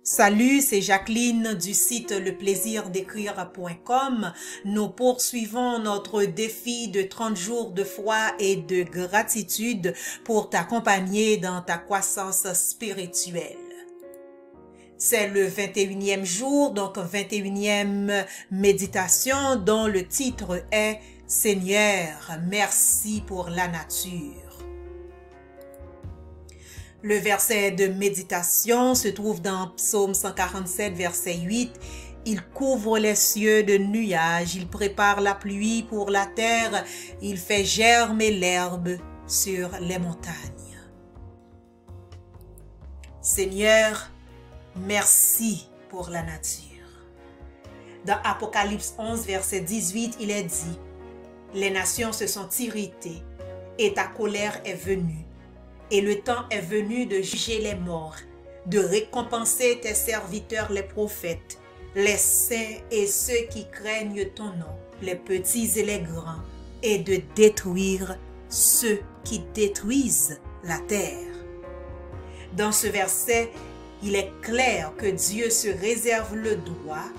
Salut, c'est Jacqueline du site leplaisirdécrire.com. Nous poursuivons notre défi de 30 jours de foi et de gratitude pour t'accompagner dans ta croissance spirituelle. C'est le 21e jour, donc 21e méditation dont le titre est « Seigneur, merci pour la nature ». Le verset de méditation se trouve dans Psaume 147, verset 8. « Il couvre les cieux de nuages, il prépare la pluie pour la terre, il fait germer l'herbe sur les montagnes. » Seigneur, merci pour la nature. Dans Apocalypse 11, verset 18, il est dit « Les nations se sont irritées et ta colère est venue. Et le temps est venu de juger les morts, de récompenser tes serviteurs les prophètes, les saints et ceux qui craignent ton nom, les petits et les grands, et de détruire ceux qui détruisent la terre. » Dans ce verset, il est clair que Dieu se réserve le droit,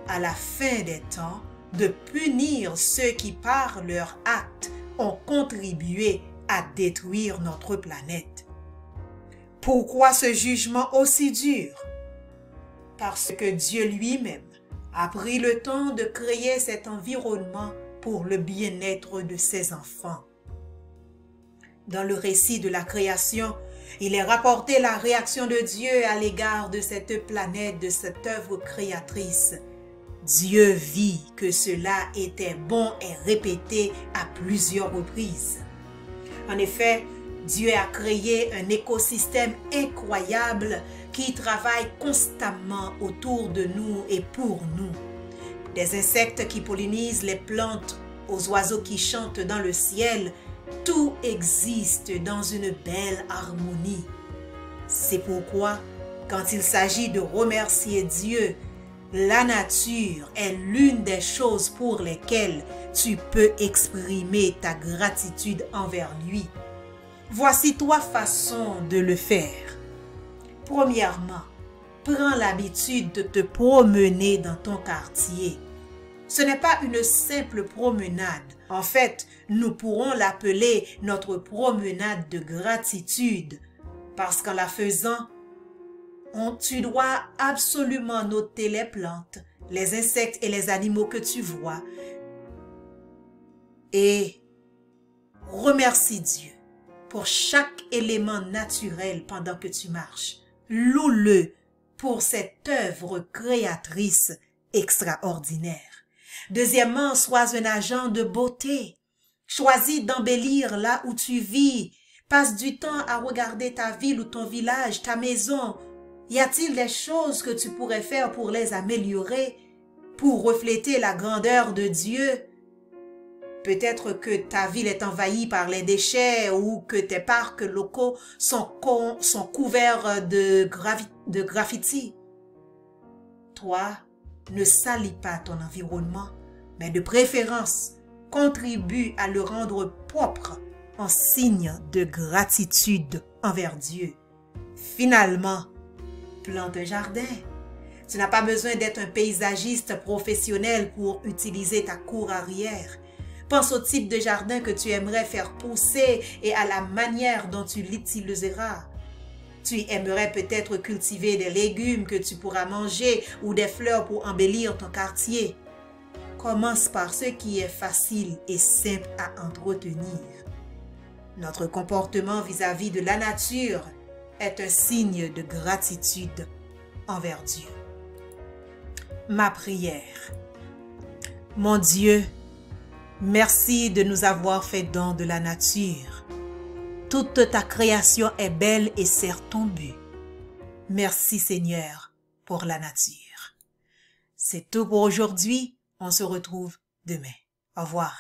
à la fin des temps, de punir ceux qui par leurs actes ont contribué à détruire notre planète. Pourquoi ce jugement aussi dur? Parce que Dieu lui-même a pris le temps de créer cet environnement pour le bien-être de ses enfants. Dans le récit de la création, il est rapporté la réaction de Dieu à l'égard de cette planète, de cette œuvre créatrice. Dieu vit que cela était bon et répété à plusieurs reprises. En effet, Dieu a créé un écosystème incroyable qui travaille constamment autour de nous et pour nous. Des insectes qui pollinisent les plantes, aux oiseaux qui chantent dans le ciel, tout existe dans une belle harmonie. C'est pourquoi, quand il s'agit de remercier Dieu, la nature est l'une des choses pour lesquelles tu peux exprimer ta gratitude envers lui. Voici 3 façons de le faire. Premièrement, prends l'habitude de te promener dans ton quartier. Ce n'est pas une simple promenade. En fait, nous pourrons l'appeler notre promenade de gratitude parce qu'en la faisant, tu dois absolument noter les plantes, les insectes et les animaux que tu vois et remercie Dieu pour chaque élément naturel pendant que tu marches. Loue-le pour cette œuvre créatrice extraordinaire. Deuxièmement, sois un agent de beauté. Choisis d'embellir là où tu vis. Passe du temps à regarder ta ville ou ton village, ta maison. Y a-t-il des choses que tu pourrais faire pour les améliorer, pour refléter la grandeur de Dieu? Peut-être que ta ville est envahie par les déchets ou que tes parcs locaux sont couverts de graffiti. Toi, ne salis pas ton environnement, mais de préférence, contribue à le rendre propre en signe de gratitude envers Dieu. Finalement, plante un jardin. Tu n'as pas besoin d'être un paysagiste professionnel pour utiliser ta cour arrière. Pense au type de jardin que tu aimerais faire pousser et à la manière dont tu l'utiliseras. Tu aimerais peut-être cultiver des légumes que tu pourras manger ou des fleurs pour embellir ton quartier. Commence par ce qui est facile et simple à entretenir. Notre comportement vis-à-vis de la nature est un signe de gratitude envers Dieu. Ma prière. Mon Dieu, merci de nous avoir fait don de la nature. Toute ta création est belle et sert ton but. Merci Seigneur pour la nature. C'est tout pour aujourd'hui. On se retrouve demain. Au revoir.